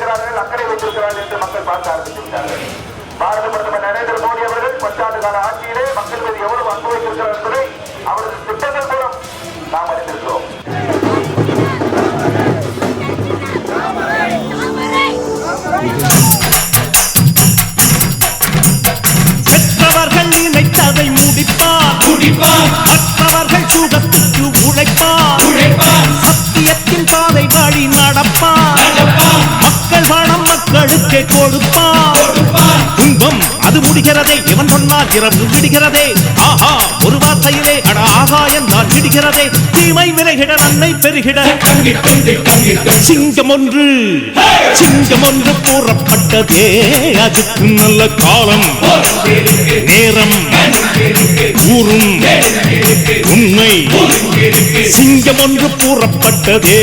வைத்திருக்கிறார்கள், அக்கறை வைத்திருக்கிறார்கள் என்று மக்கள் பார்க்க ஆரம்பித்திருக்கிறார்கள். பாரத பிரதமர் நரேந்திர மோடி அவர்கள் 10 ஆண்டு கால ஆட்சியிலே மக்கள் மீது எவ்வளவு அன்பு வைத்திருக்கிறார் என்பதை அவரது திட்டங்கள் மூலம் நாம் அறிந்திருக்கிறோம். பெற்றவர்கள் நினைத்ததை முடிப்பார், மற்றவர்கள் சுகத்துக்கு உழைப்பார், சத்தியத்தின் பாதை வழி நடப்பார், மக்கள் பணம் மக்களுக்கே கொடுப்பார். துன்பம் அது முடிகிறதே, இவன் சொன்னால் இரவு விடுகிறதே. ஆஹா, ஒரு வார்த்தையிலே அட ஆகாயம் தான் விடுகிறதே. தீமை விலகிட நன்மை பெருகிட சிங்கம் ஒன்று கூறப்பட்டதே. அதுக்கு நல்ல காலம் நேரம் கூறும் உண்மை. சிங்கம் ஒன்று கூறப்பட்டதே.